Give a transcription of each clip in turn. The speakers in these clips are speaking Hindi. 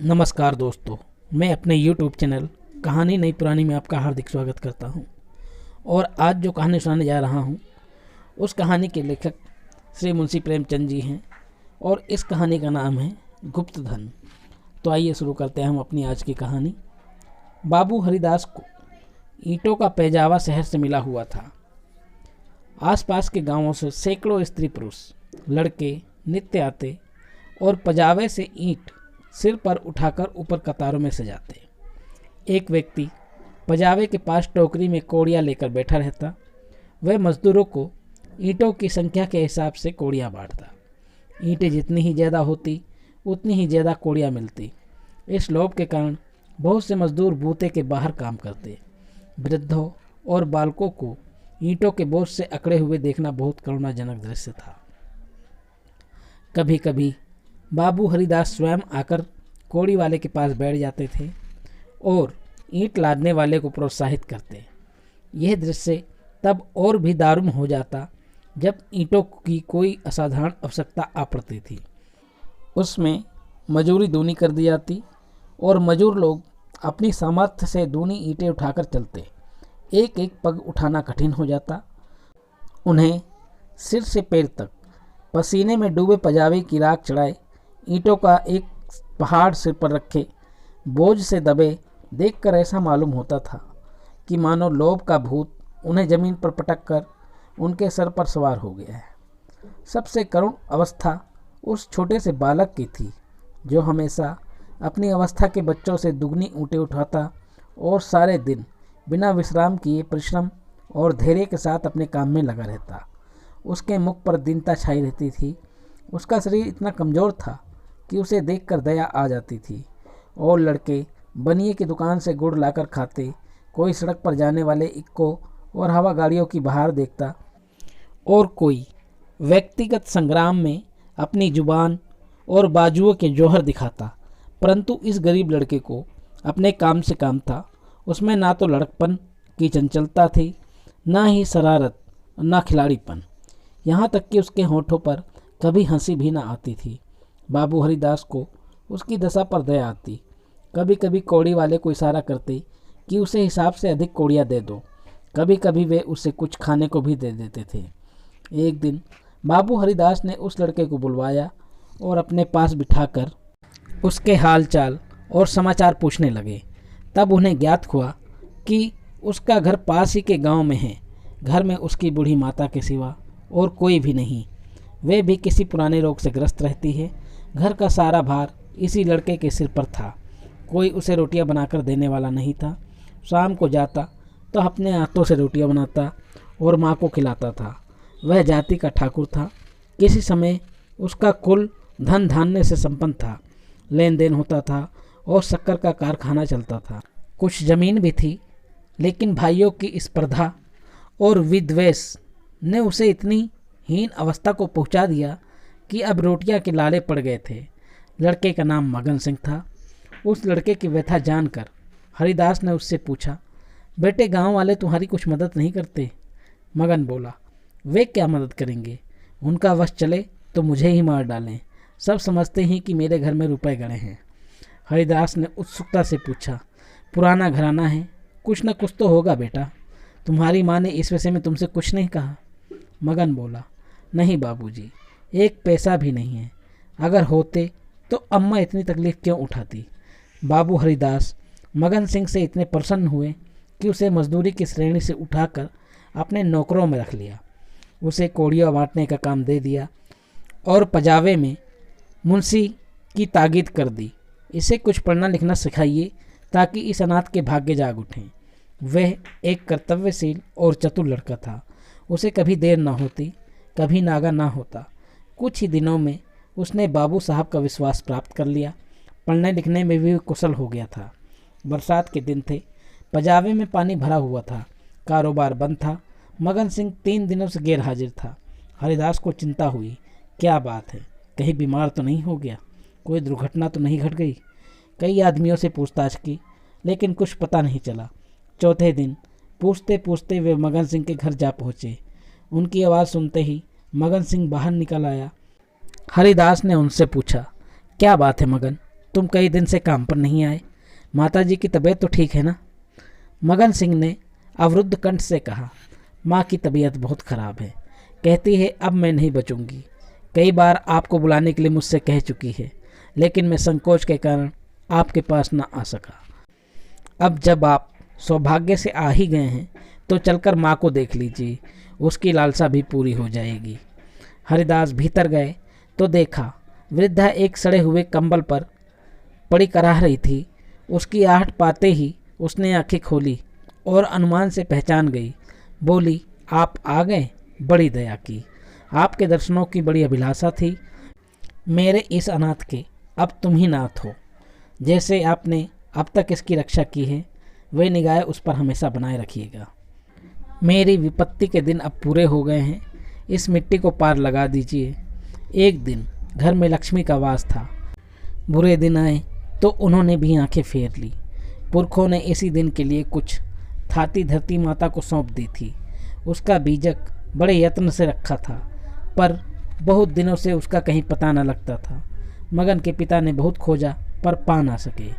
नमस्कार दोस्तों, मैं अपने YouTube चैनल कहानी नई पुरानी में आपका हार्दिक स्वागत करता हूं। और आज जो कहानी सुनाने जा रहा हूं, उस कहानी के लेखक श्री मुंशी प्रेमचंद जी हैं और इस कहानी का नाम है गुप्त धन। तो आइए शुरू करते हैं हम अपनी आज की कहानी। बाबू हरिदास को ईंटों का पैजावा शहर से मिला हुआ था। आसपास के गांवों से सैकड़ों स्त्री पुरुष लड़के नित्य आते और पजावे से ईंट सिर पर उठाकर ऊपर कतारों में सजाते। एक व्यक्ति पजावे के पास टोकरी में कौड़ियाँ लेकर बैठा रहता। वह मजदूरों को ईंटों की संख्या के हिसाब से कौड़ियाँ बांटता। ईंटें जितनी ही ज़्यादा होती उतनी ही ज़्यादा कौड़ियाँ मिलती। इस लोभ के कारण बहुत से मजदूर बूते के बाहर काम करते। वृद्धों और बालकों को ईंटों के बोझ से अकड़े हुए देखना बहुत करुणाजनक दृश्य था। कभी कभी बाबू हरिदास स्वयं आकर कौड़ी वाले के पास बैठ जाते थे और ईंट लादने वाले को प्रोत्साहित करते। यह दृश्य तब और भी दारुण हो जाता जब ईंटों की कोई असाधारण आवश्यकता आ पड़ती थी। उसमें मजूरी दूनी कर दी जाती और मजूर लोग अपनी सामर्थ्य से दूनी ईंटें उठाकर चलते। एक एक पग उठाना कठिन हो जाता। उन्हें सिर से पैर तक पसीने में डूबे पजावे की राख चढ़ाए ईंटों का एक पहाड़ सिर पर रखे बोझ से दबे देखकर ऐसा मालूम होता था कि मानो लोभ का भूत उन्हें जमीन पर पटक कर उनके सर पर सवार हो गया है। सबसे करुण अवस्था उस छोटे से बालक की थी जो हमेशा अपनी अवस्था के बच्चों से दुगनी ऊँटें उठाता और सारे दिन बिना विश्राम किए परिश्रम और धैर्य के साथ अपने काम में लगा रहता। उसके मुख पर दीनता छाई रहती थी। उसका शरीर इतना कमज़ोर था कि उसे देखकर दया आ जाती थी। और लड़के बनिए की दुकान से गुड़ लाकर खाते, कोई सड़क पर जाने वाले इक्को और हवा गाड़ियों की बहार देखता, और कोई व्यक्तिगत संग्राम में अपनी जुबान और बाजुओं के जौहर दिखाता। परंतु इस गरीब लड़के को अपने काम से काम था। उसमें ना तो लड़कपन की चंचलता थी, ना ही शरारत, ना खिलाड़ीपन। यहाँ तक कि उसके होठों पर कभी हंसी भी ना आती थी। बाबू हरिदास को उसकी दशा पर दया आती। कभी कभी कौड़ी वाले को इशारा करते कि उसे हिसाब से अधिक कौड़ियाँ दे दो। कभी कभी वे उसे कुछ खाने को भी दे देते थे। एक दिन बाबू हरिदास ने उस लड़के को बुलवाया और अपने पास बिठाकर उसके हाल चाल और समाचार पूछने लगे। तब उन्हें ज्ञात हुआ कि उसका घर पास ही के गांव में है। घर में उसकी बूढ़ी माता के सिवा और कोई भी नहीं। वे भी किसी पुराने रोग से ग्रस्त रहती है। घर का सारा भार इसी लड़के के सिर पर था। कोई उसे रोटियां बनाकर देने वाला नहीं था। शाम को जाता तो अपने हाथों से रोटियां बनाता और माँ को खिलाता था। वह जाति का ठाकुर था। किसी समय उसका कुल धन धान्य से संपन्न था। लेन देन होता था और शक्कर का कारखाना चलता था। कुछ जमीन भी थी, लेकिन भाइयों की स्पर्धा और विद्वेष ने उसे इतनी हीन अवस्था को पहुंचा दिया कि अब रोटियां के लाले पड़ गए थे। लड़के का नाम मगन सिंह था। उस लड़के की व्यथा जानकर हरिदास ने उससे पूछा, बेटे गांव वाले तुम्हारी कुछ मदद नहीं करते? मगन बोला, वे क्या मदद करेंगे? उनका वश चले तो मुझे ही मार डालें। सब समझते हैं कि मेरे घर में रुपए गड़े हैं। हरिदास ने उत्सुकता से पूछा, पुराना घराना है, कुछ न कुछ तो होगा बेटा। तुम्हारी माँ ने इस विषय में तुमसे कुछ नहीं कहा? मगन बोला, नहीं बाबूजी, एक पैसा भी नहीं है। अगर होते तो अम्मा इतनी तकलीफ क्यों उठाती? बाबू हरिदास मगन सिंह से इतने प्रसन्न हुए कि उसे मजदूरी की श्रेणी से उठाकर अपने नौकरों में रख लिया। उसे कौड़ियाँ बांटने का काम दे दिया और पजावे में मुंशी की ताकीद कर दी, इसे कुछ पढ़ना लिखना सिखाइए ताकि इस अनाथ के भाग्य जाग उठें। वह एक कर्तव्यशील और चतुर लड़का था। उसे कभी देर ना होती, कभी नागा ना होता। कुछ ही दिनों में उसने बाबू साहब का विश्वास प्राप्त कर लिया। पढ़ने लिखने में भी कुशल हो गया था। बरसात के दिन थे। पजावे में पानी भरा हुआ था। कारोबार बंद था। मगन सिंह 3 दिनों से गैर हाजिर था। हरिदास को चिंता हुई, क्या बात है, कहीं बीमार तो नहीं हो गया? कोई दुर्घटना तो नहीं घट गई? कई आदमियों से पूछताछ की, लेकिन कुछ पता नहीं चला। चौथे दिन पूछते पूछते वे मगन सिंह के घर जा पहुँचे। उनकी आवाज़ सुनते ही मगन सिंह बाहर निकल आया। हरिदास ने उनसे पूछा, क्या बात है मगन, तुम कई दिन से काम पर नहीं आए। माताजी की तबीयत तो ठीक है ना? मगन सिंह ने अवरुद्ध कंठ से कहा, माँ की तबीयत बहुत खराब है। कहती है अब मैं नहीं बचूंगी। कई बार आपको बुलाने के लिए मुझसे कह चुकी है, लेकिन मैं संकोच के कारण आपके पास न आ सका। अब जब आप सौभाग्य से आ ही गए हैं तो चलकर माँ को देख लीजिए, उसकी लालसा भी पूरी हो जाएगी। हरिदास भीतर गए तो देखा वृद्धा एक सड़े हुए कंबल पर पड़ी कराह रही थी। उसकी आहट पाते ही उसने आंखें खोली और अनुमान से पहचान गई। बोली, आप आ गए, बड़ी दया की। आपके दर्शनों की बड़ी अभिलाषा थी। मेरे इस अनाथ के अब तुम ही नाथ हो। जैसे आपने अब तक इसकी रक्षा की है, वे निगाहें उस पर हमेशा बनाए रखिएगा। मेरी विपत्ति के दिन अब पूरे हो गए हैं, इस मिट्टी को पार लगा दीजिए। एक दिन घर में लक्ष्मी का वास था। बुरे दिन आए तो उन्होंने भी आंखें फेर ली। पुरखों ने इसी दिन के लिए कुछ थाती धरती माता को सौंप दी थी। उसका बीजक बड़े यत्न से रखा था, पर बहुत दिनों से उसका कहीं पता न लगता था। मगन के पिता ने बहुत खोजा पर पा ना सके,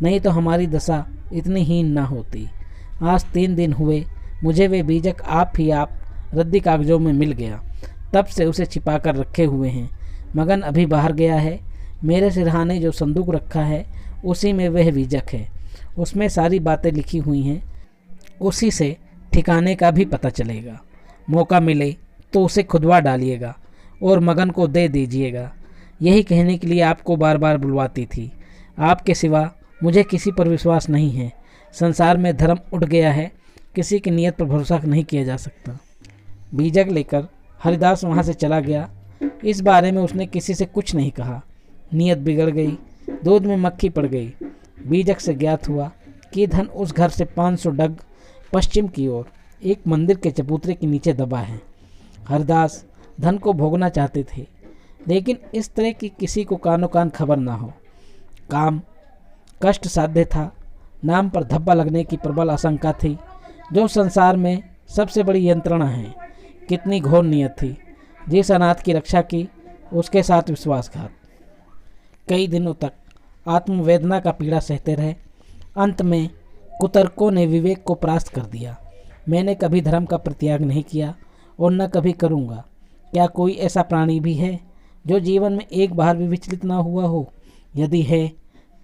नहीं तो हमारी दशा इतनी हीन ना होती। आज 3 दिन हुए मुझे वे बीजक आप रद्दी कागजों में मिल गया। तब से उसे छिपा कर रखे हुए हैं। मगन अभी बाहर गया है। मेरे सिरहाने जो संदूक रखा है उसी में वह बीजक है। उसमें सारी बातें लिखी हुई हैं। उसी से ठिकाने का भी पता चलेगा। मौका मिले तो उसे खुदवा डालिएगा और मगन को दे दीजिएगा। यही कहने के लिए आपको बार बार बुलवाती थी। आपके सिवा मुझे किसी पर विश्वास नहीं है। संसार में धर्म उठ गया है, किसी की नीयत पर भरोसा नहीं किया जा सकता। बीजक लेकर हरिदास वहाँ से चला गया। इस बारे में उसने किसी से कुछ नहीं कहा। नीयत बिगड़ गई, दूध में मक्खी पड़ गई। बीजक से ज्ञात हुआ कि धन उस घर से 500 डग पश्चिम की ओर एक मंदिर के चबूतरे के नीचे दबा है। हरदास धन को भोगना चाहते थे, लेकिन इस तरह की किसी को कानो कान खबर ना हो। काम कष्ट साध्य था। नाम पर धब्बा लगने की प्रबल आशंका थी, जो संसार में सबसे बड़ी यंत्रणा है। कितनी घोर नियत थी। जिस अनाथ की रक्षा की, उसके साथ विश्वासघात। कई दिनों तक आत्मवेदना का पीड़ा सहते रहे। अंत में कुतर्कों ने विवेक को परास्त कर दिया। मैंने कभी धर्म का परित्याग नहीं किया और न कभी करूँगा। क्या कोई ऐसा प्राणी भी है जो जीवन में एक बार भी विचलित ना हुआ हो? यदि है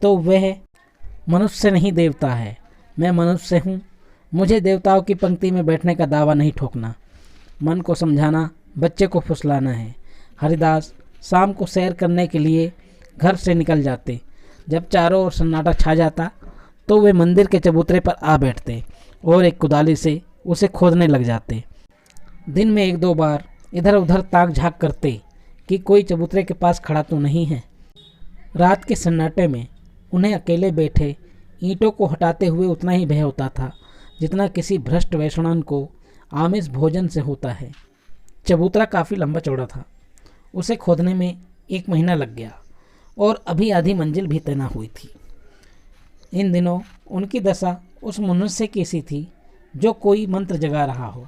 तो वह मनुष्य नहीं देवता है। मैं मनुष्य हूँ। मुझे देवताओं की पंक्ति में बैठने का दावा नहीं ठोकना। मन को समझाना, बच्चे को फुसलाना है। हरिदास शाम को सैर करने के लिए घर से निकल जाते। जब चारों ओर सन्नाटा छा जाता तो वे मंदिर के चबूतरे पर आ बैठते और एक कुदाली से उसे खोदने लग जाते। दिन में 1-2 बार इधर उधर ताक झाँक करते कि कोई चबूतरे के पास खड़ा तो नहीं है। रात के सन्नाटे में उन्हें अकेले बैठे ईंटों को हटाते हुए उतना ही भय होता था जितना किसी भ्रष्ट वैष्णव को आमिष भोजन से होता है। चबूतरा काफ़ी लंबा चौड़ा था। उसे खोदने में 1 महीना लग गया और अभी आधी मंजिल भी तय न हुई थी। इन दिनों उनकी दशा उस मनुष्य की सी थी जो कोई मंत्र जगा रहा हो।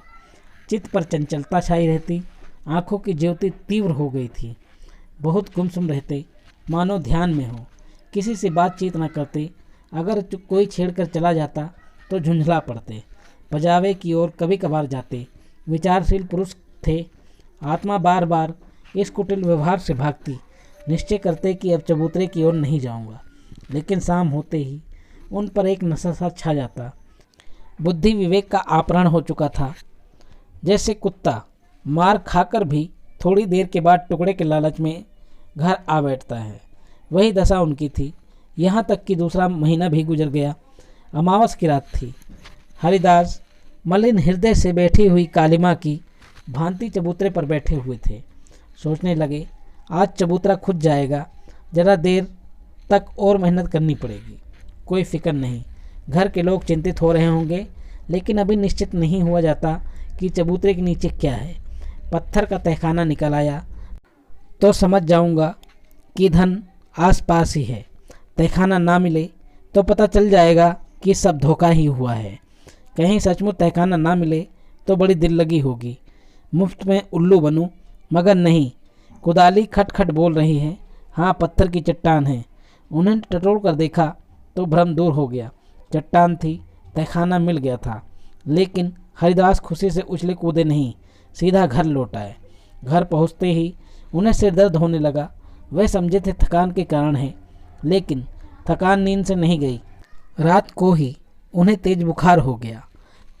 चित्त पर चंचलता छाई रहती। आँखों की ज्योति तीव्र हो गई थी। बहुत गुमसुम रहते, मानो ध्यान में हो। किसी से बातचीत न करते। अगर कोई छेड़कर चला जाता तो झुंझला पड़ते। पजावे की ओर कभी कभार जाते। विचारशील पुरुष थे। आत्मा बार बार इस कुटिल व्यवहार से भागती। निश्चय करते कि अब चबूतरे की ओर नहीं जाऊंगा, लेकिन शाम होते ही उन पर एक नशा सा छा जाता। बुद्धि विवेक का आपरण हो चुका था। जैसे कुत्ता मार खाकर भी थोड़ी देर के बाद टुकड़े के लालच में घर आ बैठता है, वही दशा उनकी थी। यहाँ तक कि दूसरा महीना भी गुजर गया। अमावस की रात थी। हरिदास मलिन हृदय से बैठी हुई कालिमा की भांति चबूतरे पर बैठे हुए थे। सोचने लगे, आज चबूतरा खुद जाएगा। जरा देर तक और मेहनत करनी पड़ेगी। कोई फिक्र नहीं। घर के लोग चिंतित हो रहे होंगे, लेकिन अभी निश्चित नहीं हुआ जाता कि चबूतरे के नीचे क्या है। पत्थर का तहखाना निकल आया तो समझ जाऊंगा कि धन आसपास ही है। तहखाना ना मिले तो पता चल जाएगा कि सब धोखा ही हुआ है। कहीं सचमुच तहखाना ना मिले तो बड़ी दिल लगी होगी। मुफ्त में उल्लू बनूं, मगर नहीं। कुदाली खटखट बोल रही है। हाँ, पत्थर की चट्टान है। उन्होंने टटोल कर देखा तो भ्रम दूर हो गया। चट्टान थी, तहखाना मिल गया था। लेकिन हरिदास खुशी से उछले कूदे नहीं, सीधा घर लौट आए। घर पहुंचते ही उन्हें सिर दर्द होने लगा। वह समझे थे थकान के कारण है, लेकिन थकान नींद से नहीं गई। रात को ही उन्हें तेज बुखार हो गया।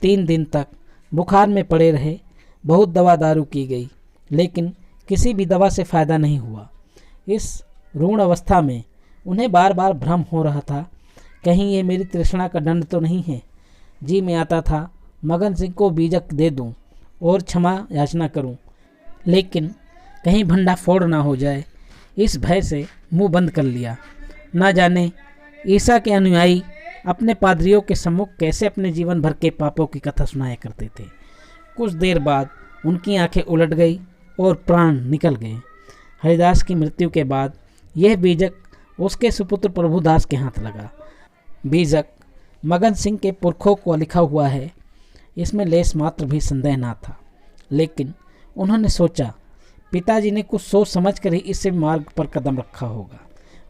3 दिन तक बुखार में पड़े रहे। बहुत दवा दारू की गई, लेकिन किसी भी दवा से फ़ायदा नहीं हुआ। इस ऋण अवस्था में उन्हें बार बार भ्रम हो रहा था, कहीं ये मेरी तृष्णा का दंड तो नहीं है। जी में आता था मगन सिंह को बीजक दे दूं और क्षमा याचना करूं, लेकिन कहीं भंडा फोड़ ना हो जाए। इस भय से मुंह बंद कर लिया। ना जाने ईसा के अनुयायी अपने पादरियों के सम्मुख कैसे अपने जीवन भर के पापों की कथा सुनाया करते थे। कुछ देर बाद उनकी आंखें उलट गई और प्राण निकल गए। हरिदास की मृत्यु के बाद यह बीजक उसके सुपुत्र प्रभुदास के हाथ लगा। बीजक मगन सिंह के पुरखों को लिखा हुआ है, इसमें लेस मात्र भी संदेह ना था। लेकिन उन्होंने सोचा पिताजी ने कुछ सोच समझ कर ही इस मार्ग पर कदम रखा होगा।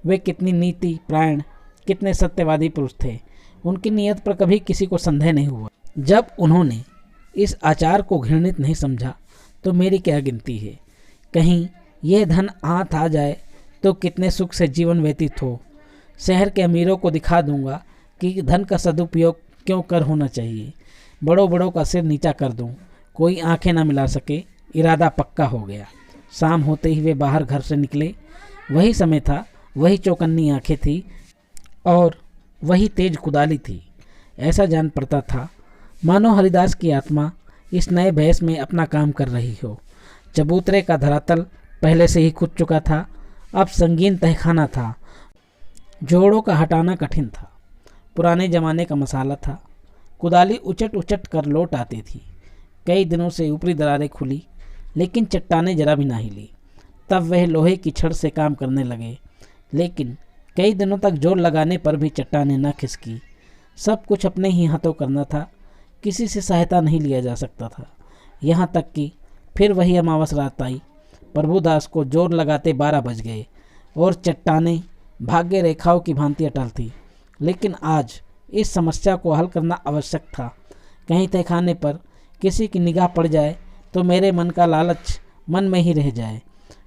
वे कितनी नीति प्राण, कितने सत्यवादी पुरुष थे। उनकी नीयत पर कभी किसी को संदेह नहीं हुआ। जब उन्होंने इस आचार को घृणित नहीं समझा तो मेरी क्या गिनती है। कहीं यह धन हाथ आ जाए तो कितने सुख से जीवन व्यतीत हो। शहर के अमीरों को दिखा दूंगा कि धन का सदुपयोग क्यों कर होना चाहिए। बड़ों बड़ों का सिर नीचा कर दूं, कोई आंखें ना मिला सके। इरादा पक्का हो गया। शाम होते ही वे बाहर घर से निकले। वही समय था, वही चौकन्नी आंखें थी और वही तेज कुदाली थी। ऐसा जान पड़ता था मानो हरिदास की आत्मा इस नए भैंस में अपना काम कर रही हो। चबूतरे का धरातल पहले से ही खुद चुका था, अब संगीन तहखाना था। जोड़ों का हटाना कठिन था, पुराने जमाने का मसाला था। कुदाली उचट उचट कर लौट आती थी। कई दिनों से ऊपरी दरारें खुली, लेकिन चट्टानें जरा भी ना हिली। तब वह लोहे की छड़ से काम करने लगे, लेकिन कई दिनों तक जोर लगाने पर भी चट्टानें न खिसकी। सब कुछ अपने ही हाथों करना था, किसी से सहायता नहीं लिया जा सकता था। यहाँ तक कि फिर वही अमावस रात आई। प्रभुदास को जोर लगाते 12 बज गए और चट्टानें भाग्य रेखाओं की भांति अटल थी। लेकिन आज इस समस्या को हल करना आवश्यक था। कहीं तहखाने पर किसी की निगाह पड़ जाए तो मेरे मन का लालच मन में ही रह जाए।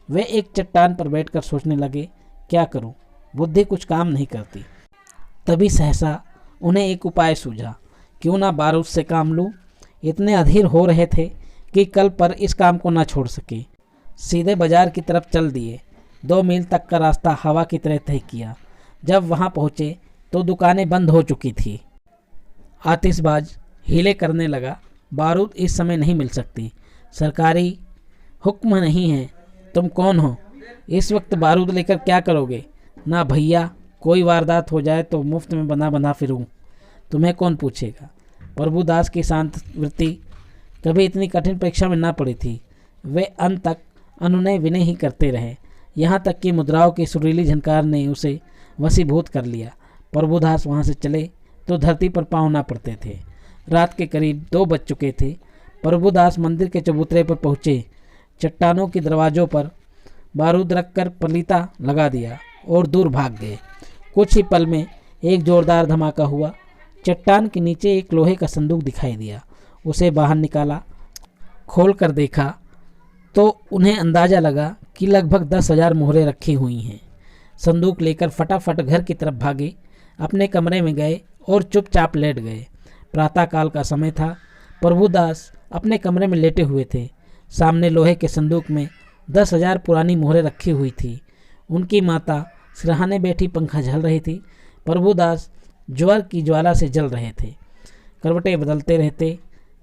वे एक चट्टान पर बैठकर सोचने लगे, क्या करूं, बुद्धि कुछ काम नहीं करती। तभी सहसा उन्हें एक उपाय सूझा, क्यों ना बारूद से काम लूं। इतने अधीर हो रहे थे कि कल पर इस काम को ना छोड़ सके। सीधे बाजार की तरफ चल दिए। 2 मील तक का रास्ता हवा की तरह तय किया। जब वहां पहुंचे तो दुकानें बंद हो चुकी थी। आतिशबाज हीले करने लगा, बारूद इस समय नहीं मिल सकती, सरकारी हुक्म नहीं है। तुम कौन हो, इस वक्त बारूद लेकर क्या करोगे? ना भैया, कोई वारदात हो जाए तो मुफ्त में बंधा बंधा फिरूं, तुम्हें कौन पूछेगा। प्रभुदास की शांत वृत्ति कभी इतनी कठिन परीक्षा में ना पड़ी थी। वे अंत तक अनुनय विनय ही करते रहे, यहाँ तक कि मुद्राओं की सुरीली झनकार ने उसे वशीभूत कर लिया। प्रभुदास वहाँ से चले तो धरती पर पाँव ना पड़ते थे। रात के करीब 2 बज चुके थे। प्रभुदास मंदिर के चबूतरे पर पहुँचे। चट्टानों के दरवाज़ों पर बारूद रखकर पलीता लगा दिया और दूर भाग गए। कुछ ही पल में एक जोरदार धमाका हुआ। चट्टान के नीचे एक लोहे का संदूक दिखाई दिया। उसे बाहर निकाला, खोल कर देखा तो उन्हें अंदाज़ा लगा कि लगभग 10,000 मोहरें रखी हुई हैं। संदूक लेकर फटाफट घर की तरफ भागे, अपने कमरे में गए और चुपचाप लेट गए। प्रातःकाल का समय था। प्रभुदास अपने कमरे में लेटे हुए थे। सामने लोहे के संदूक में 10,000 पुरानी मोहरें रखी हुई थी। उनकी माता सिरहाने बैठी पंखा झल रही थी। प्रभुदास ज्वर की ज्वाला से जल रहे थे। करवटें बदलते रहते,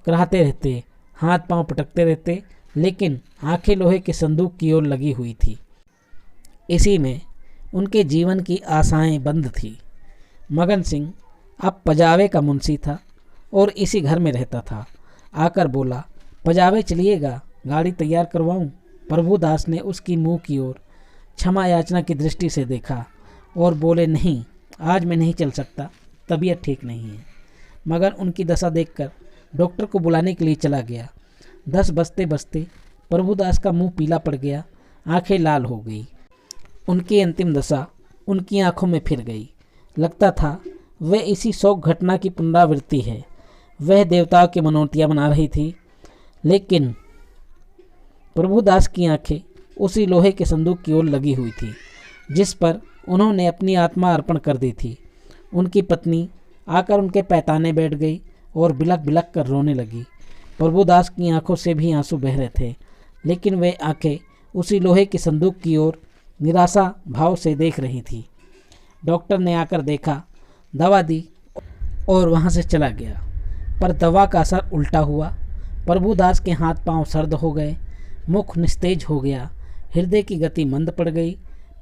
कराहते रहते, हाथ पांव पटकते रहते, लेकिन आंखें लोहे के संदूक की ओर लगी हुई थी। इसी में उनके जीवन की आशाएं बंद थी। मगन सिंह अब पजावे का मुंशी था और इसी घर में रहता था। आकर बोला, पजावे चलिएगा, गाड़ी तैयार करवाऊं। प्रभुदास ने उसकी मुंह की ओर क्षमा याचना की दृष्टि से देखा और बोले, नहीं, आज मैं नहीं चल सकता, तबीयत ठीक नहीं है। मगर उनकी दशा देखकर डॉक्टर को बुलाने के लिए चला गया। 10 बजते बजते प्रभुदास का मुंह पीला पड़ गया, आंखें लाल हो गई। उनकी अंतिम दशा उनकी आंखों में फिर गई। लगता था वह इसी शोक घटना की पुनरावृत्ति है। वह देवताओं की मनोतियाँ बना रही थी, लेकिन प्रभुदास की आंखें उसी लोहे के संदूक की ओर लगी हुई थी जिस पर उन्होंने अपनी आत्मा अर्पण कर दी थी। उनकी पत्नी आकर उनके पैताने बैठ गई और बिलख बिलख कर रोने लगी। प्रभुदास की आंखों से भी आंसू बह रहे थे, लेकिन वे आंखें उसी लोहे के संदूक की ओर निराशा भाव से देख रही थी। डॉक्टर ने आकर देखा, दवा दी और वहाँ से चला गया, पर दवा का असर उल्टा हुआ। प्रभुदास के हाथ पांव सर्द हो गए, मुख निस्तेज हो गया, हृदय की गति मंद पड़ गई,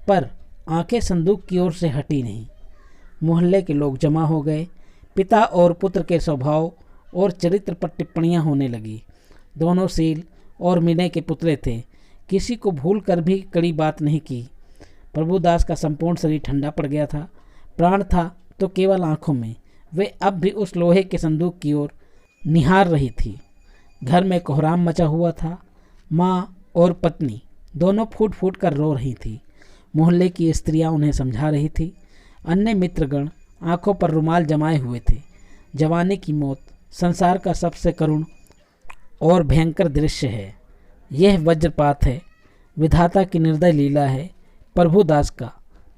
पर आंखें संदूक की ओर से हटी नहीं। मोहल्ले के लोग जमा हो गए। पिता और पुत्र के स्वभाव और चरित्र पर टिप्पणियां होने लगी। दोनों सील और मिने के पुतले थे, किसी को भूल कर भी कड़ी बात नहीं की। प्रभुदास का संपूर्ण शरीर ठंडा पड़ गया था। प्राण था तो केवल आंखों में। वे अब भी उस लोहे के संदूक की ओर निहार रही थी। घर में कोहराम मचा हुआ था। माँ और पत्नी दोनों फूट फूट कर रो रही थी। मोहल्ले की स्त्रियां उन्हें समझा रही थी। अन्य मित्रगण आंखों पर रुमाल जमाए हुए थे। जवानी की मौत संसार का सबसे करुण और भयंकर दृश्य है। यह वज्रपात है, विधाता की निर्दय लीला है। प्रभुदास का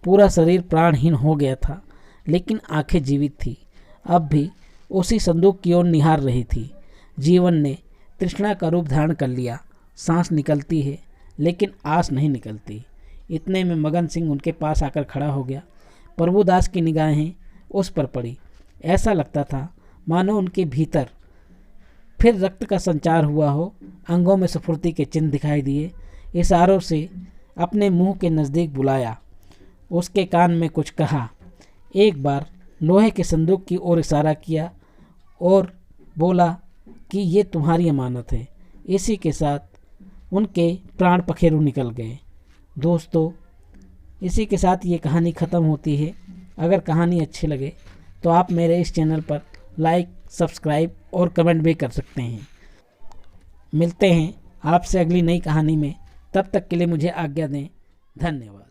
पूरा शरीर प्राणहीन हो गया था, लेकिन आंखें जीवित थी। अब भी उसी संदूक की ओर निहार रही थी। जीवन ने तृष्णा का रूप धारण कर लिया। सांस निकलती है, लेकिन आस नहीं निकलती। इतने में मगन सिंह उनके पास आकर खड़ा हो गया। प्रभुदास की निगाहें उस पर पड़ी। ऐसा लगता था मानो उनके भीतर फिर रक्त का संचार हुआ हो। अंगों में स्फूर्ति के चिन्ह दिखाई दिए। इशारों से अपने मुंह के नज़दीक बुलाया, उसके कान में कुछ कहा। एक बार लोहे के संदूक की ओर इशारा किया और बोला कि ये तुम्हारी अमानत है। इसी के साथ उनके प्राण पखेरु निकल गए। दोस्तों, इसी के साथ ये कहानी ख़त्म होती है। अगर कहानी अच्छी लगे तो आप मेरे इस चैनल पर लाइक, सब्सक्राइब और कमेंट भी कर सकते हैं। मिलते हैं आपसे अगली नई कहानी में। तब तक के लिए मुझे आज्ञा दें। धन्यवाद।